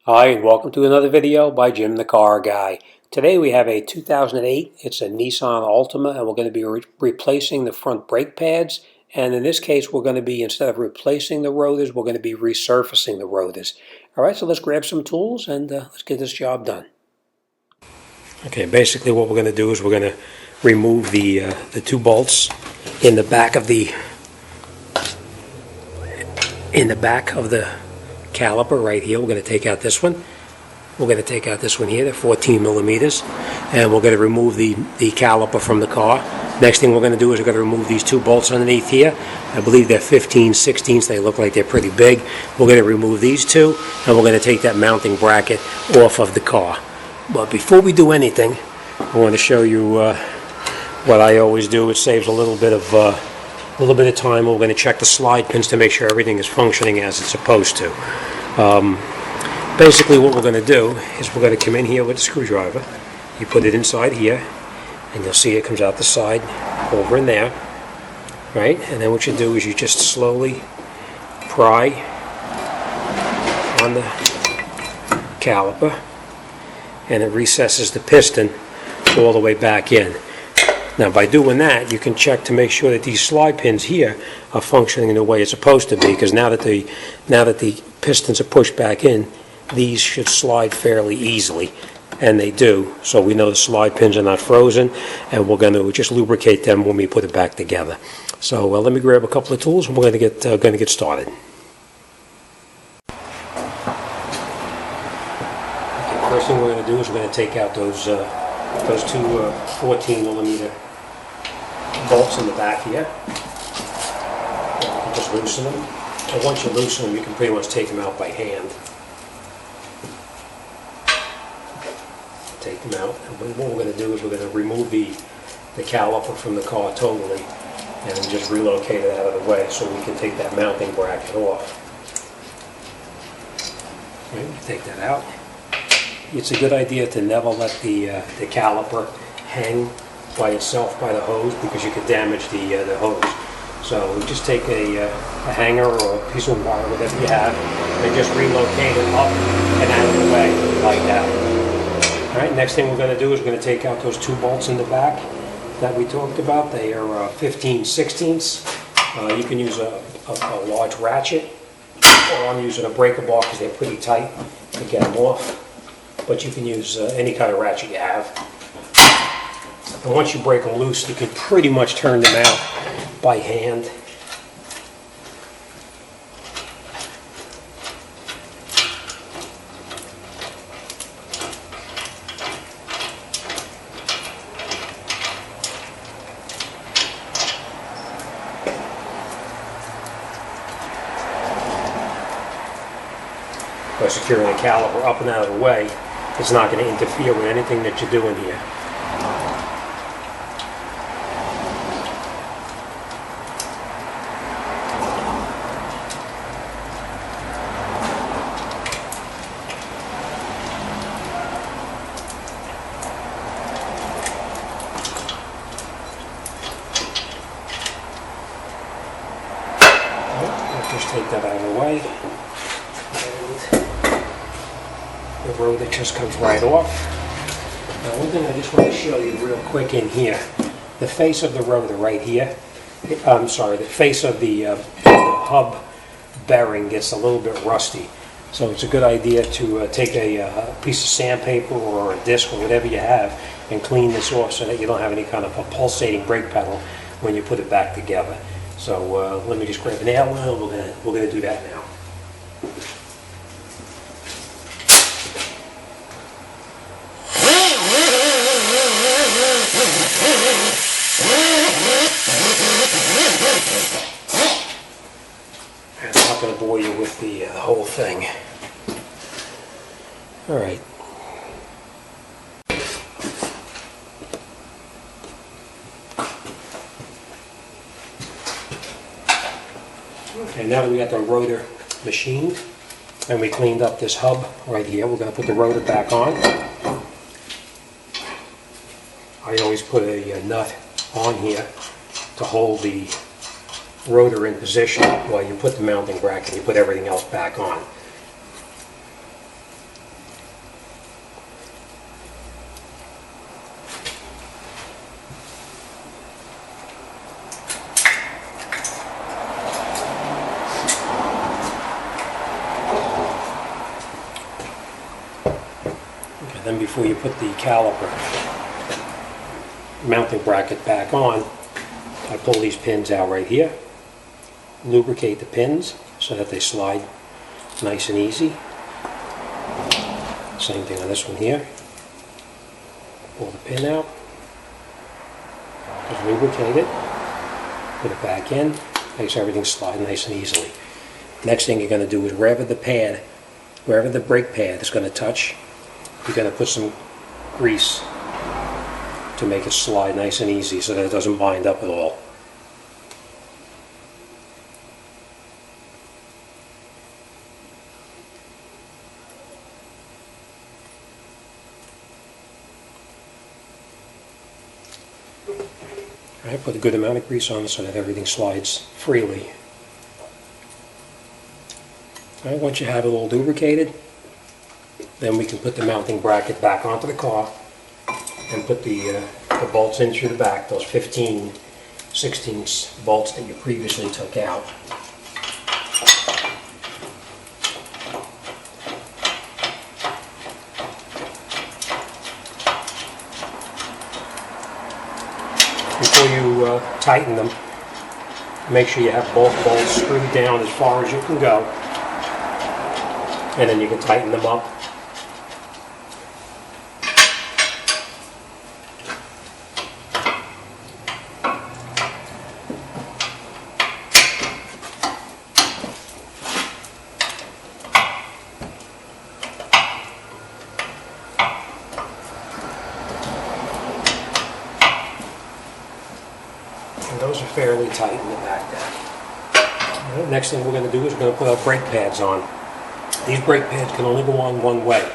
Hi, and welcome to another video by Jim the Car Guy. Today we have a 2008, it's a Nissan Altima, and we're going to be replacing the front brake pads. And in this case, we're going to be, instead of replacing the rotors, we're going to be resurfacing the rotors. All right, so let's grab some tools and let's get this job done. Okay, basically what we're going to do is we're going to remove the two bolts in the back of the caliper right here. We're going to take out this one. We're going to take out this one here, the 14 millimeters, and we're going to remove the caliper from the car. Next thing we're going to do is we're going to remove these two bolts underneath here. I believe they're 15/16. They look like they're pretty big. We're going to remove these two, and we're going to take that mounting bracket off of the car. But before we do anything, I want to show you what I always do. It saves a little bit of time. We're going to check the slide pins to make sure everything is functioning as it's supposed to. Basically what we're going to do is we're going to come in here with the screwdriver. You put it inside here, and you'll see it comes out the side over in there, right? And then what you do is you just slowly pry on the caliper, and it recesses the piston all the way back in. Now by doing that, you can check to make sure that these slide pins here are functioning in the way it's supposed to be, because now that the pistons are pushed back in, these should slide fairly easily, and they do. So we know the slide pins are not frozen, and we're going to just lubricate them when we put it back together. So let me grab a couple of tools and we're going to get started. Okay, first thing we're going to do is we're going to take out those two 14 millimeter bolts in the back here. You can just loosen them. And once you loosen them, you can pretty much take them out by hand. Take them out. And what we're going to do is we're going to remove the caliper from the car totally, and just relocate it out of the way so we can take that mounting bracket off. Right, take that out. It's a good idea to never let the caliper hang by itself by the hose, because you could damage the hose. So just take a hanger or a piece of wire, whatever you have, and just relocate it up and out of the way like that. All right, next thing we're going to do is we're going to take out those two bolts in the back that we talked about. They are 15/16. You can use a large ratchet, or I'm using a breaker bar because they're pretty tight to get them off. But you can use any kind of ratchet you have. And once you break them loose, you can pretty much turn them out by hand. By securing the caliper up and out of the way, it's not going to interfere with anything that you're doing here. Just take that out of the way. The rotor just comes right off. Now one thing I just want to show you real quick in here, the face of the rotor right here, I'm sorry, the face of the hub bearing gets a little bit rusty. So it's a good idea to take a piece of sandpaper or a disc or whatever you have and clean this off so that you don't have any kind of a pulsating brake pedal when you put it back together. So let me just grab an nail and we're going to do that now. And I'm not going to bore you with the whole thing. All right. Okay, now that we got the rotor machined and we cleaned up this hub right here, we're going to put the rotor back on. I always put a nut on here to hold the rotor in position while you put the mounting bracket and you put everything else back on. then before you put the caliper mounting bracket back on, I pull these pins out right here, lubricate the pins so that they slide nice and easy. Same thing on this one here. Pull the pin out, just lubricate it, put it back in, makes everything slide nice and easily. Next thing you're going to do is wherever the brake pad is going to touch, you're going to put some grease to make it slide nice and easy so that it doesn't bind up at all. Alright, put a good amount of grease on so that everything slides freely. Alright, once you have it all lubricated, then we can put the mounting bracket back onto the car and put the bolts in through the back, those 15/16 bolts that you previously took out. Before you tighten them, make sure you have both bolts screwed down as far as you can go, and then you can tighten them up. And those are fairly tight in the back there. Right, next thing we're going to do is we're going to put our brake pads on. These brake pads can only go on one way.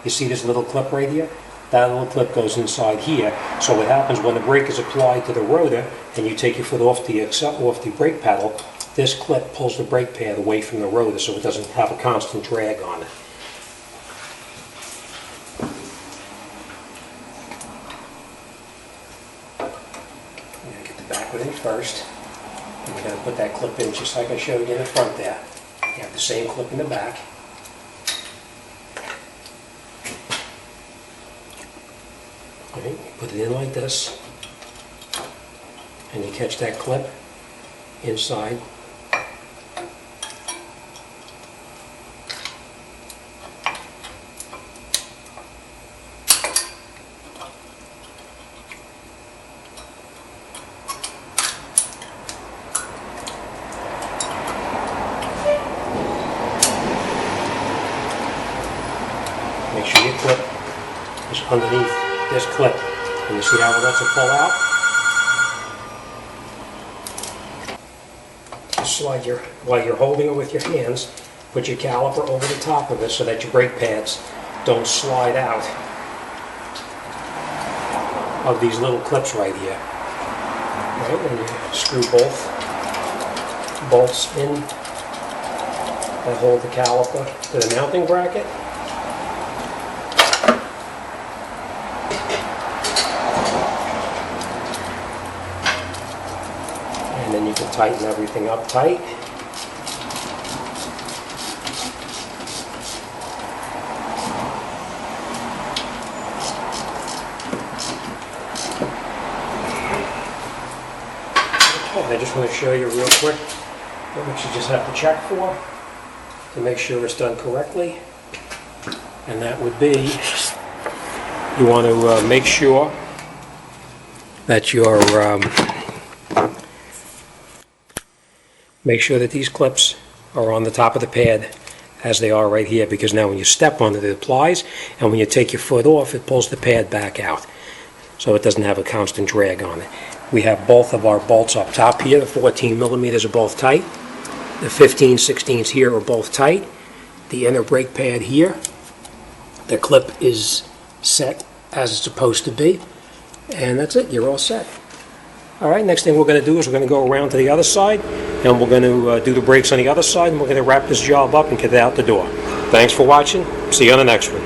You see this little clip right here? That little clip goes inside here. So what happens when the brake is applied to the rotor and you take your foot off the brake pedal, this clip pulls the brake pad away from the rotor so it doesn't have a constant drag on it. Back with it first, and we're going to put that clip in just like I showed you in the front there. You have the same clip in the back. Right, you put it in like this, and you catch that clip inside. Make sure your clip is underneath this clip. And you see how it lets it pull out? Just slide while you're holding it with your hands, put your caliper over the top of it so that your brake pads don't slide out of these little clips right here. Right, and you screw both bolts in that hold the caliper to the mounting bracket. And then you can tighten everything up tight. Okay, I just want to show you real quick what you just have to check for to make sure it's done correctly. And that would be, you want to make sure that make sure that these clips are on the top of the pad as they are right here, because now when you step on it, it applies, and when you take your foot off, it pulls the pad back out, so it doesn't have a constant drag on it. We have both of our bolts up top here. The 14 millimeters are both tight. The 15/16s here are both tight. The inner brake pad here, the clip is set as it's supposed to be, and that's it. You're all set. Alright, next thing we're going to do is we're going to go around to the other side, and we're going to do the brakes on the other side, and we're going to wrap this job up and get it out the door. Thanks for watching. See you on the next one.